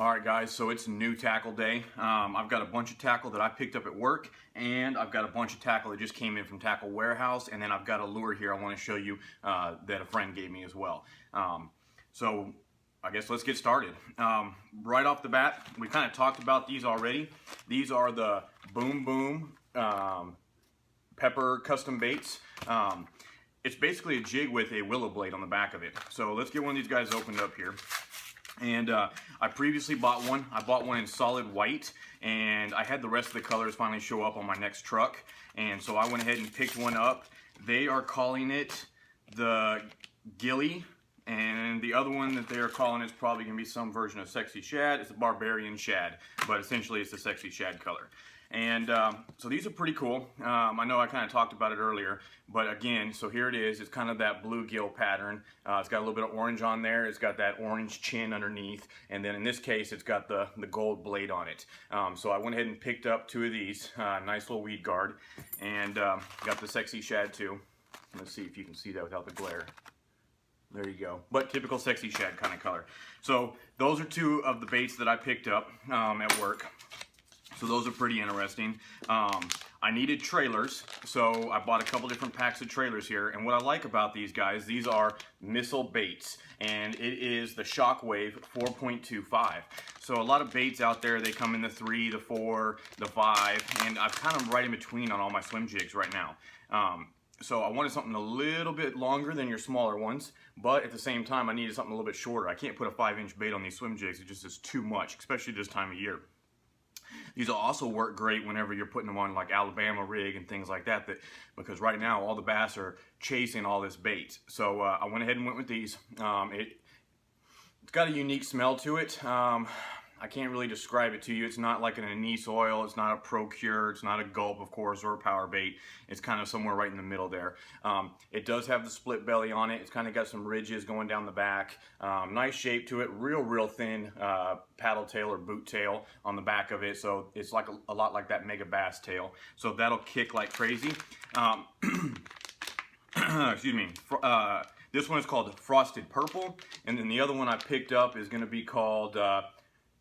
Alright guys, so it's new tackle day. I've got a bunch of tackle that I picked up at work, and I've got a bunch of tackle that just came in from Tackle Warehouse, and then I've got a lure here I want to show you that a friend gave me as well. So I guess let's get started. Right off the bat, we kind of talked about these already. These are the Boom Boom Pepper Custom Baits. It's basically a jig with a willow blade on the back of it. So let's get one of these guys opened up here. And I previously bought one. I bought one in solid white, and I had the rest of the colors finally show up on my next truck, and so I went ahead and picked one up. They are calling it the Gilly, and the other one that they are calling is probably going to be some version of Sexy Shad. It's the Barbarian Shad, but essentially it's the Sexy Shad color. And so these are pretty cool. I know I kind of talked about it earlier, but again, so here it is. It's kind of that bluegill pattern. It's got a little bit of orange on there. It's got that orange chin underneath, and then in this case, it's got the gold blade on it. So I went ahead and picked up two of these. Nice little weed guard, and got the Sexy Shad too. Let's see if you can see that without the glare. There you go. But typical Sexy Shad kind of color. So those are two of the baits that I picked up at work. So those are pretty interesting. I needed trailers, so I bought a couple different packs of trailers here. And what I like about these guys, these are missile baits, and it is the Shockwave 4.25. So a lot of baits out there, they come in the 3, the 4, the 5, and I'm kind of right in between on all my swim jigs right now. So I wanted something a little bit longer than your smaller ones, but at the same time, I needed something a little bit shorter. I can't put a 5-inch bait on these swim jigs. It just is too much, especially this time of year. These will also work great whenever you're putting them on like Alabama rig and things like that, because right now all the bass are chasing all this bait. So I went ahead and went with these. It's got a unique smell to it. I can't really describe it to you. It's not like an anise oil. It's not a Procure. It's not a Gulp, of course, or a power bait. It's kind of somewhere right in the middle there. It does have the split belly on it. It's kind of got some ridges going down the back. Nice shape to it. Real thin paddle tail or boot tail on the back of it. So it's like a lot like that Mega Bass tail. So that'll kick like crazy. Excuse me. This one is called Frosted Purple, and then the other one I picked up is going to be called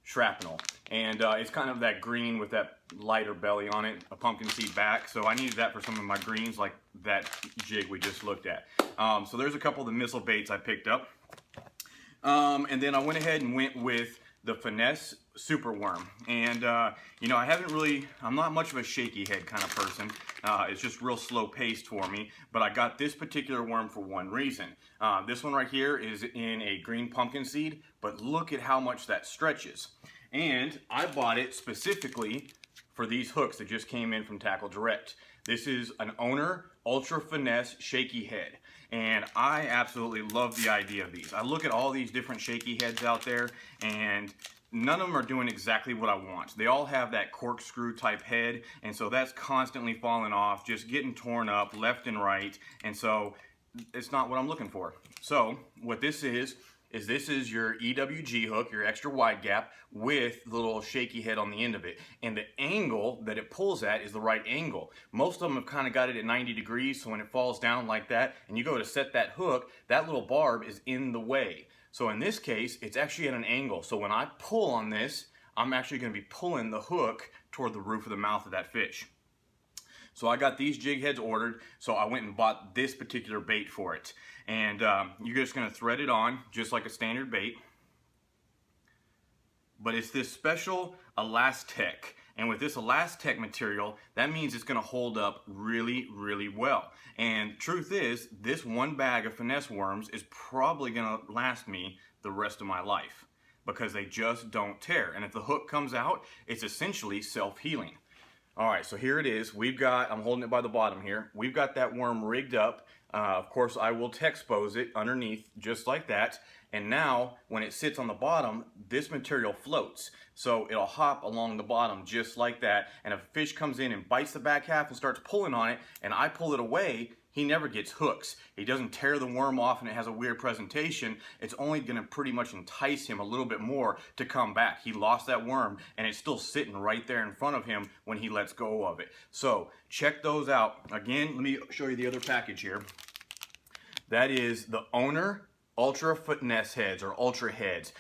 Shrapnel, and it's kind of that green with that lighter belly on it, a pumpkin seed back. So I needed that for some of my greens, like that jig we just looked at. So there's a couple of the missile baits I picked up, and then I went ahead and went with the Finesse Super Worm. And you know, I'm not much of a shaky head kind of person. It's just real slow paced for me, but I got this particular worm for one reason. This one right here is in a green pumpkin seed, but look at how much that stretches. And I bought it specifically for these hooks that just came in from Tackle Direct. This is an Owner Ultra Finesse Shaky Head, and I absolutely love the idea of these. I look at all these different shaky heads out there, and none of them are doing exactly what I want. They all have that corkscrew type head, and so that's constantly falling off, just getting torn up left and right, and so it's not what I'm looking for. So what this is this is your EWG hook, your extra wide gap, with the little shaky head on the end of it. And the angle that it pulls at is the right angle. Most of them have kind of got it at 90 degrees, so when it falls down like that, and you go to set that hook, that little barb is in the way. So in this case, it's actually at an angle. So when I pull on this, I'm actually going to be pulling the hook toward the roof of the mouth of that fish. So I got these jig heads ordered, so I went and bought this particular bait for it. And you're just going to thread it on, just like a standard bait. But it's this special Elastec. And with this Elastec material, that means it's going to hold up really well. And truth is, this one bag of finesse worms is probably going to last me the rest of my life, because they just don't tear. And if the hook comes out, it's essentially self-healing. All right, so here it is. I'm holding it by the bottom here. We've got that worm rigged up. Of course, I will Texpose it underneath just like that. And now, when it sits on the bottom, this material floats. So it'll hop along the bottom just like that. And if a fish comes in and bites the back half and starts pulling on it, and I pull it away, he never gets hooks. He doesn't tear the worm off and it has a weird presentation. It's only going to pretty much entice him a little bit more to come back. He lost that worm, and it's still sitting right there in front of him when he lets go of it. So check those out. Again, let me show you the other package here. That is the Owner Ultra Finesse heads or Ultraheads.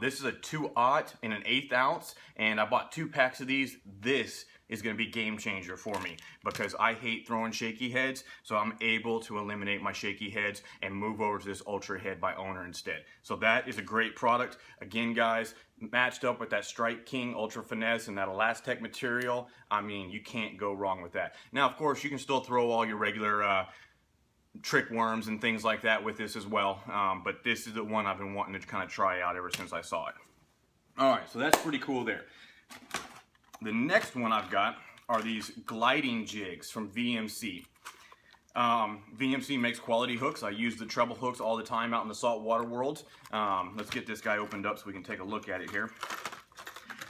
This is a 2/0 and an 1/8 ounce, and I bought 2 packs of these. This is going to be game changer for me because I hate throwing shaky heads, so I'm able to eliminate my shaky heads and move over to this Ultrahead by Owner instead. So that is a great product. Again, guys, matched up with that Strike King Ultra Finesse and that Elastec material, I mean, you can't go wrong with that. Now, of course, you can still throw all your regular trick worms and things like that with this as well, but this is the one I've been wanting to kind of try out ever since I saw it. All right, so that's pretty cool there. The next one I've got are these gliding jigs from VMC. VMC makes quality hooks. I use the treble hooks all the time out in the saltwater world. Let's get this guy opened up so we can take a look at it here.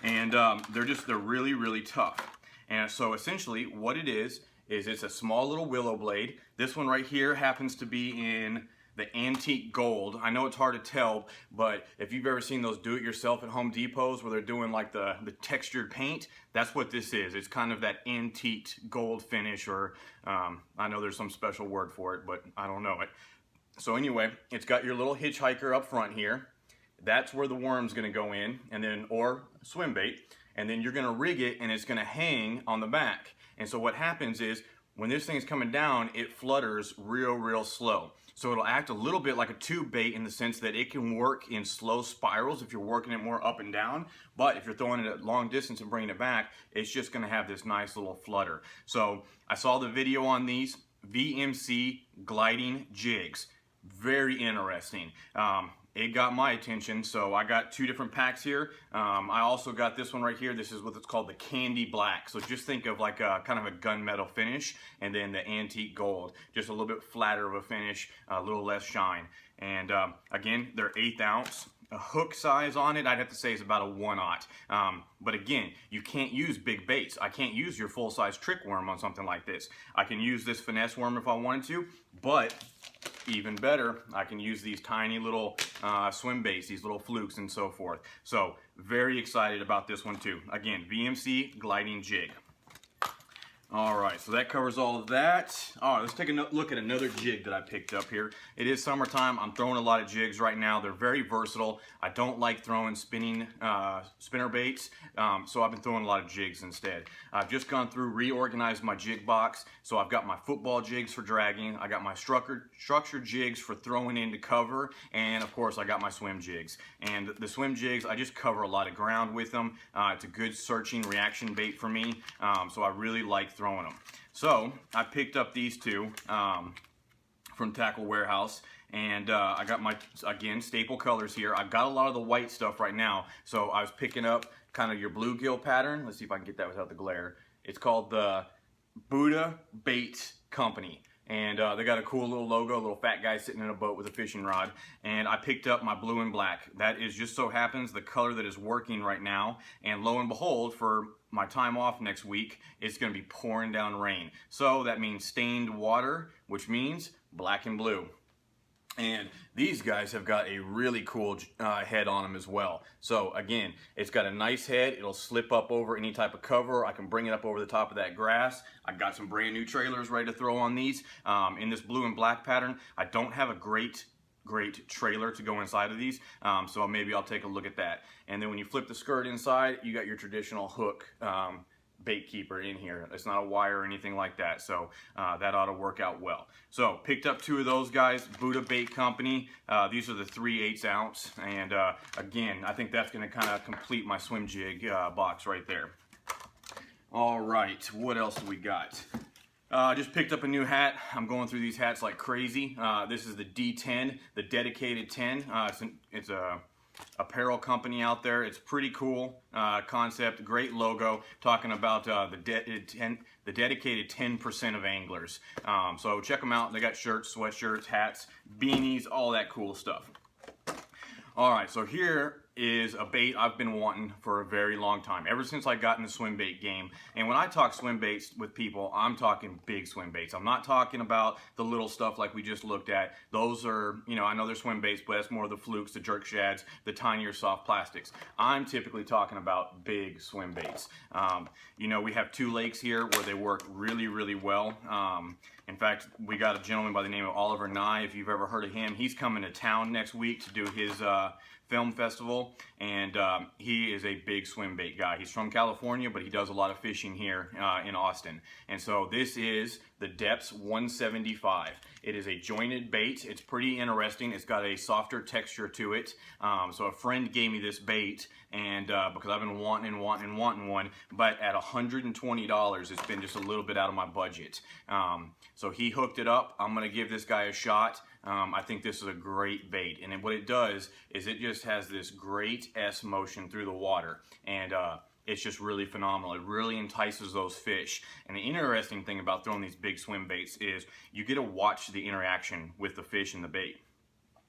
And they're really, really tough. And so essentially what it is it's a small little willow blade. This one right here happens to be in the antique gold. I know it's hard to tell, but if you've ever seen those do-it-yourself at Home Depots where they're doing like the textured paint, that's what this is. It's kind of that antique gold finish, or I know there's some special word for it, but I don't know it. So anyway, it's got your little hitchhiker up front here. That's where the worm's gonna go in, and then, or swim bait, and then you're gonna rig it and it's gonna hang on the back. And so what happens is, when this thing's coming down, it flutters real slow. So it'll act a little bit like a tube bait in the sense that it can work in slow spirals if you're working it more up and down. But if you're throwing it at long distance and bringing it back, it's just gonna have this nice little flutter. So I saw the video on these VMC gliding jigs. Very interesting. It got my attention, so I got 2 different packs here. I also got this one right here. This is what it's called, the candy black. So just think of like a kind of a gunmetal finish, and then the antique gold. Just a little bit flatter of a finish, a little less shine. And again, they're 1/8 ounce. A hook size on it, I'd have to say, is about a 1/0. But again, you can't use big baits. I can't use your full-size trick worm on something like this. I can use this finesse worm if I wanted to, but even better, I can use these tiny little swim baits, these little flukes and so forth. So very excited about this one too. Again, VMC gliding jig. All right, so that covers all of that. All right, let's take a look at another jig that I picked up here. It is summertime. I'm throwing a lot of jigs right now. They're very versatile. I don't like throwing spinning spinner baits, so I've been throwing a lot of jigs instead. I've just gone through, reorganized my jig box. So I've got my football jigs for dragging. I got my structured jigs for throwing into cover, and of course I got my swim jigs. And the swim jigs, I just cover a lot of ground with them. It's a good searching reaction bait for me, so I really like throwing them. So I picked up these 2 from Tackle Warehouse, and I got my, again, staple colors here. I've got a lot of the white stuff right now, so I was picking up kind of your bluegill pattern. Let's see if I can get that without the glare. It's called the Budda Baits Company. And they got a cool little logo, a little fat guy sitting in a boat with a fishing rod. And I picked up my blue and black. That is just so happens the color that is working right now. And lo and behold, for my time off next week, it's gonna be pouring down rain. So that means stained water, which means black and blue. And these guys have got a really cool head on them as well. So again, it's got a nice head. It'll slip up over any type of cover. I can bring it up over the top of that grass. I got some brand new trailers ready to throw on these. In this blue and black pattern, I don't have a great trailer to go inside of these, so maybe I'll take a look at that. And then when you flip the skirt inside, you got your traditional hook bait keeper in here. It's not a wire or anything like that, so that ought to work out well. So picked up 2 of those guys, Budda Baits Company. These are the 3/8 ounce, and again, I think that's going to kind of complete my swim jig box right there. All right, what else do we got? I just picked up a new hat. I'm going through these hats like crazy. This is the D10, the dedicated 10. It's a apparel company out there. It's pretty cool concept, great logo, talking about the dedicated 10% of anglers. So check them out. They got shirts, sweatshirts, hats, beanies, all that cool stuff. All right, so here is a bait I've been wanting for a very long time, ever since I got in the swim bait game. And when I talk swim baits with people, I'm talking big swim baits. I'm not talking about the little stuff like we just looked at. Those are, you know, I know they're swim baits, but that's more of the flukes, the jerk shads, the tinier soft plastics. I'm typically talking about big swim baits. You know, we have 2 lakes here where they work really, really well. In fact, we got a gentleman by the name of Oliver Nye. If you've ever heard of him, he's coming to town next week to do his film festival, and he is a big swim bait guy. He's from California, but he does a lot of fishing here in Austin. And so this is the Deps 175. It is a jointed bait. It's pretty interesting. It's got a softer texture to it. So a friend gave me this bait, and because I've been wanting one, but at $120, it's been just a little bit out of my budget. So he hooked it up. I'm gonna give this guy a shot. I think this is a great bait, and what it does is it just has this great S motion through the water, and it's just really phenomenal. It really entices those fish. And the interesting thing about throwing these big swim baits is you get to watch the interaction with the fish and the bait.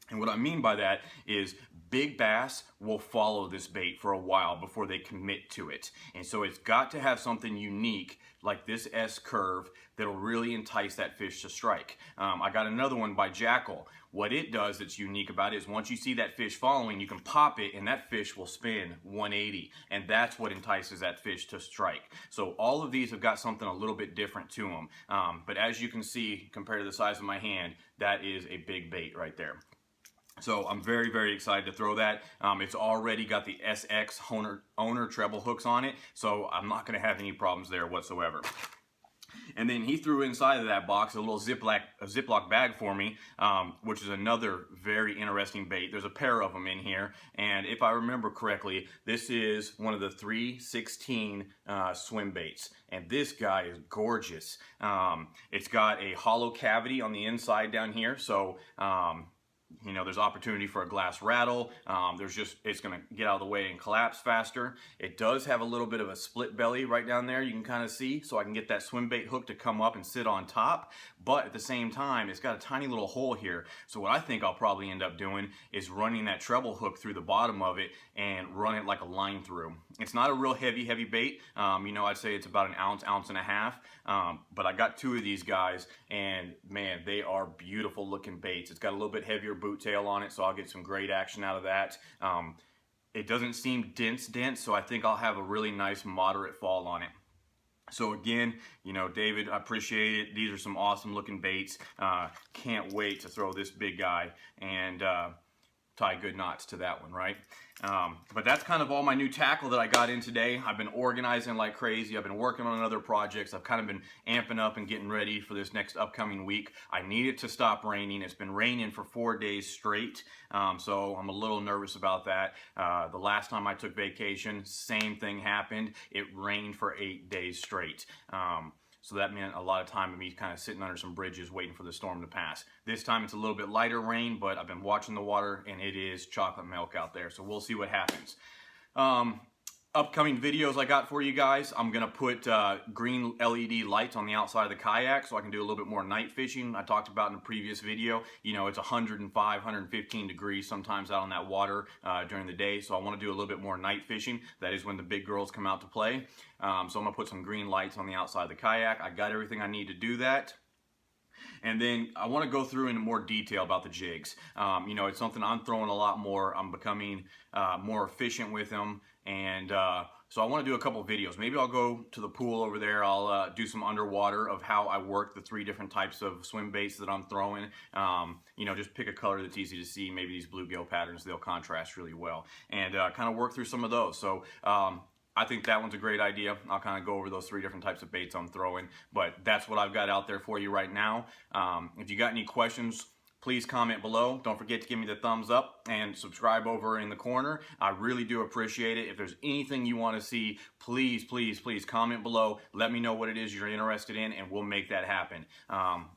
And what I mean by that is big bass will follow this bait for a while before they commit to it. And so it's got to have something unique like this S curve that'll really entice that fish to strike. I got another one by Jackal. What it does that's unique about it is once you see that fish following, you can pop it and that fish will spin 180. And that's what entices that fish to strike. So all of these have got something a little bit different to them. But as you can see, compared to the size of my hand, that is a big bait right there. So I'm very, very excited to throw that. It's already got the SX owner treble hooks on it, so I'm not going to have any problems there whatsoever. And then he threw inside of that box a little Ziploc bag for me, which is another very interesting bait. There's a pair of them in here, and if I remember correctly, this is one of the 316 swim baits. And this guy is gorgeous. It's got a hollow cavity on the inside down here, so you know, there's opportunity for a glass rattle. It's gonna get out of the way and collapse faster. It does have a little bit of a split belly right down there, you can kind of see, so I can get that swim bait hook to come up and sit on top. But at the same time, it's got a tiny little hole here. So what I think I'll probably end up doing is running that treble hook through the bottom of it and run it like a line through. It's not a real heavy bait. You know, I'd say it's about an ounce and a half. But I got 2 of these guys, and man, they are beautiful looking baits. It's got a little bit heavier boot tail on it, so I'll get some great action out of that. It doesn't seem dense, so I think I'll have a really nice moderate fall on it. So again, you know, David, I appreciate it. These are some awesome looking baits. Can't wait to throw this big guy and tie good knots to that one, right? But that's kind of all my new tackle that I got in today. I've been organizing like crazy. I've been working on other projects. I've kind of been amping up and getting ready for this next upcoming week. I need it to stop raining. It's been raining for 4 days straight, so I'm a little nervous about that. The last time I took vacation, same thing happened. It rained for 8 days straight. So that meant a lot of time of me kind of sitting under some bridges waiting for the storm to pass. This time it's a little bit lighter rain, but I've been watching the water and it is chocolate milk out there. So we'll see what happens. Upcoming videos I got for you guys, I'm going to put green LED lights on the outside of the kayak so I can do a little bit more night fishing. I talked about in a previous video, you know, it's 105, 115 degrees sometimes out on that water during the day, so I want to do a little bit more night fishing. That is when the big girls come out to play. So I'm going to put some green lights on the outside of the kayak. I got everything I need to do that. And then I want to go through into more detail about the jigs. You know, it's something I'm throwing a lot more. I'm becoming more efficient with them. And so I want to do a couple videos. Maybe I'll go to the pool over there. I'll do some underwater of how I work the 3 different types of swim baits that I'm throwing. You know, just pick a color that's easy to see. Maybe these bluegill patterns, they'll contrast really well. And kind of work through some of those. So I think that one's a great idea. I'll kind of go over those 3 different types of baits I'm throwing. But that's what I've got out there for you right now. If you got any questions, please comment below. Don't forget to give me the thumbs up and subscribe over in the corner. I really do appreciate it. If there's anything you want to see, please, please, please comment below. Let me know what it is you're interested in and we'll make that happen.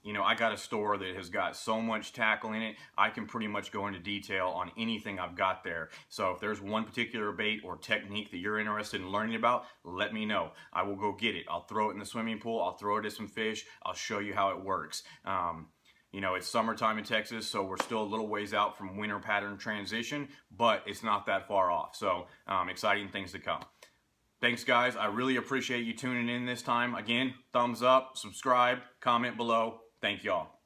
You know, I got a store that has got so much tackle in it, I can pretty much go into detail on anything I've got there. So if there's one particular bait or technique that you're interested in learning about, let me know. I will go get it. I'll throw it in the swimming pool. I'll throw it at some fish. I'll show you how it works. You know, it's summertime in Texas, so we're still a little ways out from winter pattern transition, but it's not that far off. So exciting things to come. Thanks, guys. I really appreciate you tuning in this time. Again, thumbs up, subscribe, comment below. Thank y'all.